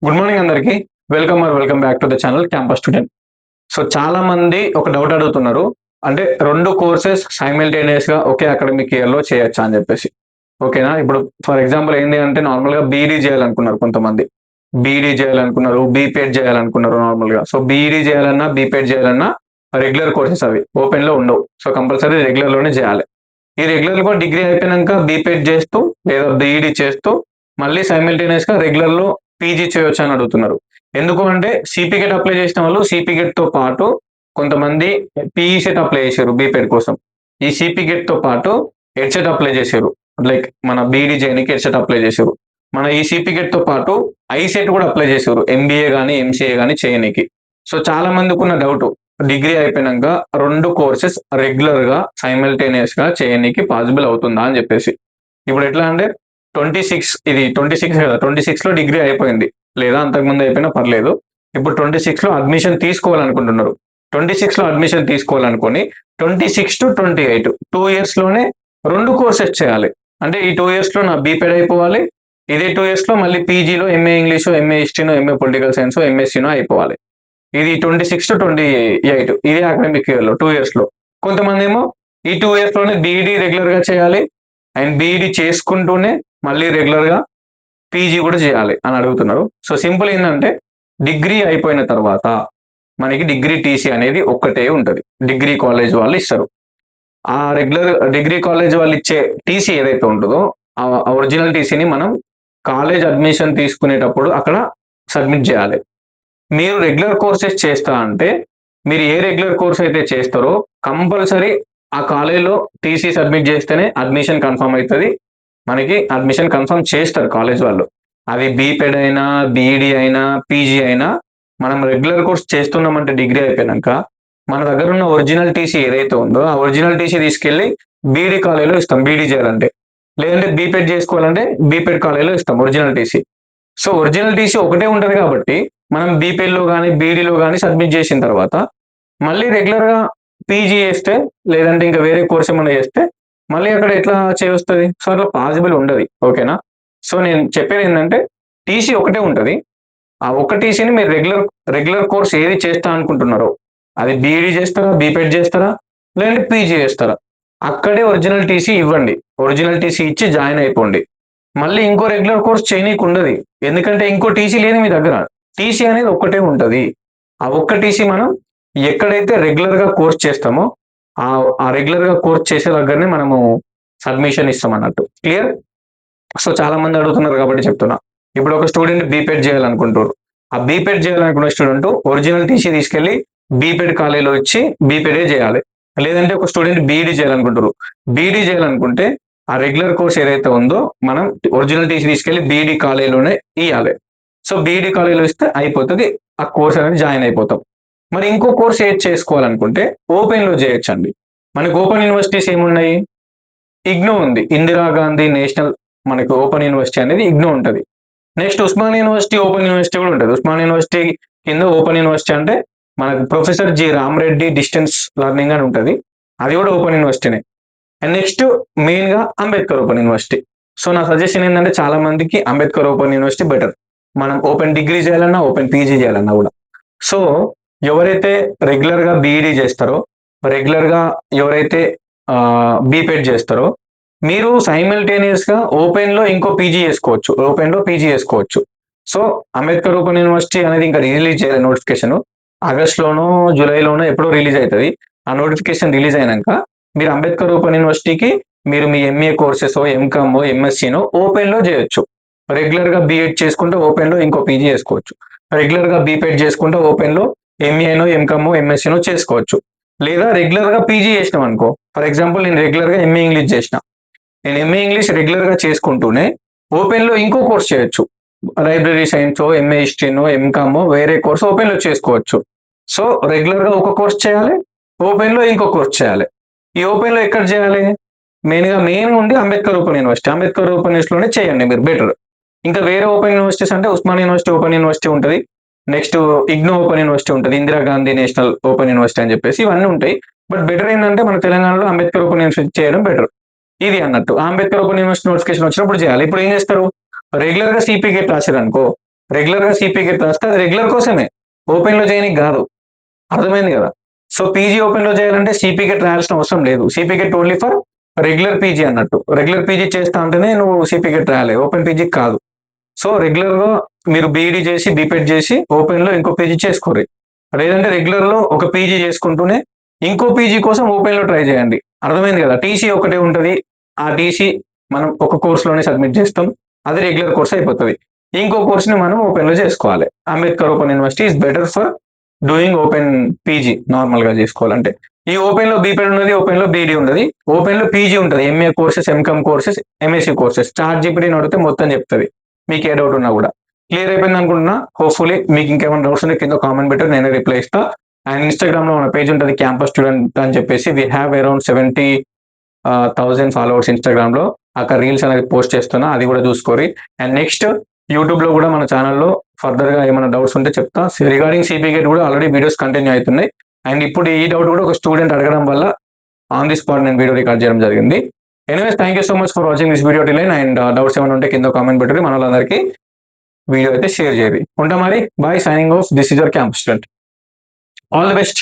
Good morning అందరికి. Welcome back to the channel campus student. So చాలా మంది ఒక డౌట్ అడుగుతున్నారు. అంటే 2 కోర్సెస్ సైమల్టేనియస్ గా ఒకే అకాడమిక్ ఇయర్ లో చేయొచ్చా అని చెప్పేసి. ఓకేనా? ఇప్పుడు ఫర్ ఎగ్జాంపుల్ ఏంది అంటే నార్మల్ గా బీఈడీ చేయాలనుకున్నారు కొంతమంది. బీఈడీ చేయాలనుకున్నారు, బీపీఎడ్ చేయాలనుకున్నారు నార్మల్ గా. సో బీఈడీ చేయాలన్నా, బీపీఎడ్ చేయాలన్నా రెగ్యులర్ కోర్సెస్ అవి ఓపెన్ లో ఉండవు. సో కంపల్సరీ రెగ్యులర్ లోనే చేయాలి. ఈ రెగ్యులర్ లో డిగ్రీ అయిపోయినాక బీపీఎడ్ చేస్తూ లేదా బీఈడీ చేస్తూ మళ్ళీ సైమల్టేనియస్ గా రెగ్యులర్ లో పీజీ చేయొచ్చు అని అడుగుతున్నారు. ఎందుకు అంటే సిపి గెట్ అప్లై చేసిన వాళ్ళు సిపి గెట్ తో పాటు కొంతమంది పీఈ సెట్ అప్లై చేశారు బీపీఎడ్ కోసం. ఈ సిపి గెట్ తో పాటు హెడ్సెట్ అప్లై చేశారు. లైక్ మన బీఈడీ చేయడానికి హెడ్సెట్ అప్లై చేశారు. మన ఈ సిపి గెట్ తో పాటు ఐసెట్ కూడా అప్లై చేశారు, ఎంబీఏ గానీ ఎంసీఏ గానీ చేయనికి. సో చాలా మందికి ఉన్న డౌట్, డిగ్రీ అయిపోయినాక 2 కోర్సెస్ రెగ్యులర్ గా సైమల్టేనియస్ గా చేయడానికి పాసిబుల్ అవుతుందా అని చెప్పేసి. ఇప్పుడు ఎట్లా అంటే 26 ఇది 26 కదా, 26 లో డిగ్రీ అయిపోయింది లేదా అంతకుముందు అయిపోయినా పర్లేదు. ఇప్పుడు 26 లో అడ్మిషన్ తీసుకోవాలనుకుంటున్నారు. 26 లో అడ్మిషన్ తీసుకోవాలనుకొని 26 to 28 2 years లోనే 2 కోర్సెస్ చేయాలి. అంటే ఈ 2 years లో నా బీపెడ్ అయిపోవాలి. ఇదే 2 years లో మళ్ళీ పీజీలో ఎంఏ ఇంగ్లీష్, ఎంఏ హిస్టరీనో, ఎంఏ పొలిటికల్ సైన్స్, ఎంఎస్సీనో అయిపోవాలి. ఇది 26 to 28 ఇదే అకాడమిక్ ఇయర్ లో 2 years లో. కొంతమంది ఏమో ఈ 2 years లోనే బీఈడీ రెగ్యులర్ గా చేయాలి అండ్ బీఈడీ చేసుకుంటూనే మళ్ళీ రెగ్యులర్ గా పీజీ కూడా చేయాలి అని అడుగుతున్నారు. సో సింపుల్ ఏంటంటే డిగ్రీ అయిపోయిన తర్వాత మనకి డిగ్రీ టీసీ అనేది ఒక్కటే ఉంటది. డిగ్రీ కాలేజ్ వాళ్ళు ఇస్తారు. ఆ రెగ్యులర్ డిగ్రీ కాలేజ్ వాళ్ళు ఇచ్చే టీసీ ఏదైతే ఉంటుందో ఆ ఒరిజినల్ టీసీని మనం కాలేజ్ అడ్మిషన్ తీసుకునేటప్పుడు అక్కడ సబ్మిట్ చేయాలి. మీరు రెగ్యులర్ కోర్సెస్ చేస్తా అంటే మీరు ఏ రెగ్యులర్ కోర్స్ అయితే చేస్తారో కంపల్సరీ ఆ కాలేజ్లో టీసీ సబ్మిట్ చేస్తేనే అడ్మిషన్ కన్ఫర్మ్ అవుతుంది. మనకి అడ్మిషన్ కన్ఫర్మ్ చేస్తారు కాలేజ్ వాళ్ళు. అది బీపెడ్ అయినా, బీఈడీ అయినా, పీజీ అయినా మనం రెగ్యులర్ కోర్స్ చేస్తున్నామంటే డిగ్రీ అయిపోయినాక మన దగ్గర ఉన్న ఒరిజినల్ టీసీ ఏదైతే ఉందో ఆ ఒరిజినల్ టీసీ తీసుకెళ్లి బీఈడీ కాలేజ్లో ఇస్తాం బీఈడీ చేయాలంటే. లేదంటే బీపెడ్ చేసుకోవాలంటే బీపెడ్ కాలేజ్లో ఇస్తాం original TC. So original TC ఒకటే ఉంటది కాబట్టి మనం బీపీఎల్ లో కానీ బీఈడీలో కానీ సబ్మిట్ చేసిన తర్వాత మళ్ళీ రెగ్యులర్ గా పీజీ చేస్తే లేదంటే ఇంకా వేరే కోర్స్ ఏమైనా చేస్తే మళ్ళీ అక్కడ ఎట్లా చేయొస్తుంది? సో అట్లా పాసిబుల్ ఉండదు. ఓకేనా? సో నేను చెప్పేది ఏంటంటే టీసీ ఒకటే ఉంటది. ఆ ఒక్క టీసీని మీరు రెగ్యులర్ రెగ్యులర్ కోర్స్ ఏది చేస్తా అనుకుంటున్నారో అది బీఈడీ చేస్తారా, బీపెడ్ చేస్తారా, లేదంటే పీజీ చేస్తారా, అక్కడే ఒరిజినల్ టీసీ ఇవ్వండి. ఒరిజినల్ టీసీ ఇచ్చి జాయిన్ అయిపోండి. మళ్ళీ ఇంకో రెగ్యులర్ కోర్స్ చేయనీకి ఉండదు. ఎందుకంటే ఇంకో టీసీ లేదు మీ దగ్గర. టీసీ అనేది ఒక్కటే ఉంటది. ఆ ఒక్క టీసీ మనం ఎక్కడైతే రెగ్యులర్ గా కోర్స్ చేస్తామో ఆ ఆ రెగ్యులర్ గా కోర్స్ చేసే దగ్గరనే మనము సబ్మిషన్ ఇస్తాం అన్నట్టు. క్లియర్? సో చాలా మంది అడుగుతున్నారు కాబట్టి చెప్తున్నా. ఇప్పుడు ఒక స్టూడెంట్ బీపెడ్ చేయాలనుకుంటారు. ఆ బీపెడ్ చేయాలనుకున్న స్టూడెంట్ ఒరిజినల్ టీసీ తీసుకెళ్లి బీపెడ్ కాలేజీలో ఇచ్చి బీపెడే చేయాలి. లేదంటే ఒక స్టూడెంట్ బీఈడీ చేయాలనుకుంటారు. బీఈడీ చేయాలనుకుంటే ఆ రెగ్యులర్ కోర్స్ ఏదైతే ఉందో మనం ఒరిజినల్ టీసీ తీసుకెళ్లి బీఈడీ కాలేజీలోనే ఇవ్వాలి. సో బీఈడీ కాలేజీలో ఇస్తే అయిపోతుంది. ఆ కోర్స్ అనేది జాయిన్ అయిపోతాం. మరి ఇంకో కోర్స్ ఏది చేసుకోవాలనుకుంటే ఓపెన్ లో చేయొచ్చండి. మనకి ఓపెన్ యూనివర్సిటీస్ ఏమున్నాయి? ఇగ్నో ఉంది, ఇందిరా గాంధీ నేషనల్ మనకి ఓపెన్ యూనివర్సిటీ అనేది ఇగ్నో ఉంటుంది. Next Osman university open university కూడా ఉంటుంది. ఉస్మాన్ యూనివర్సిటీ కింద ఓపెన్ యూనివర్సిటీ అంటే మనకు professor G Ram Reddy distance learning అని ఉంటుంది. అది కూడా ఓపెన్ యూనివర్సిటీనే. అండ్ నెక్స్ట్ మెయిన్ గా అంబేద్కర్ ఓపెన్ యూనివర్సిటీ. సో నా సజెషన్ ఏంటంటే చాలా మందికి అంబేద్కర్ ఓపెన్ యూనివర్సిటీ బెటర్. మనం ఓపెన్ డిగ్రీ చేయాలన్నా, ఓపెన్ పీజీ చేయాలన్నా కూడా. సో ఎవరైతే రెగ్యులర్ గా బీఈడీ చేస్తారో, రెగ్యులర్ గా ఎవరైతే బీపెడ్ చేస్తారో మీరు సైమల్టేనియస్ గా ఓపెన్ లో ఇంకో పీజీ చేసుకోవచ్చు, ఓపెన్ లో పీజీ చేసుకోవచ్చు. సో అంబేద్కర్ ఓపెన్ యూనివర్సిటీ అనేది ఇంకా రిలీజ్ చేయాలి నోటిఫికేషన్. ఆగస్ట్ లోనో జూలైలోనో ఎప్పుడో రిలీజ్ అవుతుంది. ఆ నోటిఫికేషన్ రిలీజ్ అయినాక మీరు అంబేద్కర్ ఓపెన్ యూనివర్సిటీకి మీరు మీ ఎంఏ కోర్సెస్, ఎంకామ్, ఎంఎస్సీనో ఓపెన్ లో చేయొచ్చు. రెగ్యులర్ గా బీఎడ్ చేసుకుంటే ఓపెన్ లో ఇంకో పీజీ చేసుకోవచ్చు. రెగ్యులర్ గా బీపెడ్ చేసుకుంటే ఓపెన్ లో ఎంఏనో, ఎంకామ్, ఎంఎస్సీనో చేసుకోవచ్చు. లేదా రెగ్యులర్ గా పీజీ చేసినాం అనుకో, ఫర్ ఎగ్జాంపుల్ నేను రెగ్యులర్ గా ఎంఏ ఇంగ్లీష్ చేసిన, నేను ఎంఏ ఇంగ్లీష్ రెగ్యులర్ గా చేసుకుంటూనే ఓపెన్ లో ఇంకో కోర్స్ చేయొచ్చు. లైబ్రరీ సైన్స్, ఎంఏ హిస్టరీనో, ఎంకామ్ వేరే కోర్స్ ఓపెన్ లో చేసుకోవచ్చు. సో రెగ్యులర్ గా ఒక కోర్స్ చేయాలి, ఓపెన్ లో ఇంకో కోర్స్ చేయాలి. ఈ ఓపెన్ లో ఎక్కడ చేయాలి? మెయిన్ ఉంది Ambedkar open university. Ambedkar open యూనివర్సిటీలోనే చేయండి మీరు బెటర్. ఇంకా వేరే ఓపెన్ యూనివర్సిటీస్ అంటే ఉస్మాన్ యూనివర్సిటీ ఓపెన్ యూనివర్సిటీ ఉంటుంది. నెక్స్ట్ ఇగ్నో ఓపెన్ యూనివర్సిటీ ఉంటుంది, Indira Gandhi national open university అని చెప్పేసి ఇవన్నీ ఉంటాయి. బట్ బెటర్ ఏంటంటే మన తెలంగాణలో అంబేద్కర్ ఓపెన్ యూనివర్సిటీ చేయడం బెటర్. ఇది అన్నట్టు అంబేద్కర్ ఓపెన్ యూనివర్సిటీ నోటిఫికేషన్ వచ్చినప్పుడు చేయాలి. ఇప్పుడు ఏం చేస్తారు? రెగ్యులర్ గా సిపి గెట్ రాశారు అనుకో, రెగ్యులర్ గా సిపి గెట్ రాస్తే అది రెగ్యులర్ కోసమే, ఓపెన్ లో చేయడానికి కాదు. అర్థమైంది కదా. సో పీజీ ఓపెన్ లో చేయాలంటే సిపి గెట్ రాయాల్సిన అవసరం లేదు. CP get only for regular PG అన్నట్టు. రెగ్యులర్ పీజీ చేస్తా అంటేనే నువ్వు సిపి గెట్ రాయాలి, ఓపెన్ పీజీ కాదు. సో రెగ్యులర్ గా మీరు బీఈడి చేసి బీపెడ్ చేసి ఓపెన్ లో ఇంకో పీజీ చేసుకోరు. లేదంటే రెగ్యులర్ లో ఒక పీజీ చేసుకుంటూనే ఇంకో పీజీ కోసం ఓపెన్ లో ట్రై చేయండి. అర్థమైంది కదా. టీసీ ఒకటే ఉంటది, ఆ టీసీ మనం ఒక కోర్స్ లోనే సబ్మిట్ చేస్తాం, అది రెగ్యులర్ కోర్స్ అయిపోతుంది. ఇంకో కోర్స్ ని మనం ఓపెన్ లో చేసుకోవాలి. Ambedkar open university is better for doing open PG. Normal గా చేసుకోవాలంటే ఈ ఓపెన్ లో బీపెడ్ ఉన్నది, ఓపెన్ లో బీడీ ఉన్నది, ఓపెన్ లో పీజీ ఉంటుంది, MA courses, MCom courses, MSc courses. Chat జీపీటీని అడిగితే మొత్తం చెప్తుంది, మీకు ఏ డౌట్ ఉన్నా కూడా. క్లియర్ అయిపోయింది అనుకుంటున్నా. హోప్ఫుల్లీ మీకు ఇంకేమైనా డౌట్స్ ఉంటే కింద కామెంట్ పెట్టారు, నేనే రిప్లై ఇస్తా. అండ్ ఇన్స్టాగ్రామ్ లో మన పేజ్ ఉంటుంది క్యాంపస్ స్టూడెంట్ అని చెప్పేసి. We have around 70,000 followers Instagram లో. అక్కడ రీల్స్ అనేది పోస్ట్ చేస్తున్నా, అది కూడా చూసుకోరి. అండ్ నెక్స్ట్ యూట్యూబ్ లో కూడా మన ఛానల్లో ఫర్దర్ గా ఏమైనా డౌట్స్ ఉంటే చెప్తా. రిగార్డింగ్ సిపి గేట్ కూడా ఆల్రెడీ వీడియోస్ కంటిన్యూ అవుతున్నాయి. అండ్ ఇప్పుడు ఈ డౌట్ కూడా ఒక స్టూడెంట్ అడగడం వల్ల ఆన్ ది స్పాట్ నేను వీడియో రికార్డ్ చేయడం జరిగింది. Anyways thank you so much for watching this video till. And doubts ఏమైనా ఉంటే కింద కామెంట్ పెట్టండి, మన వాళ్ళందరికీ వీడియో అయితే షేర్ చేయండి. ఉంటా మరి, bye, signing off. This is your campus student. All the best.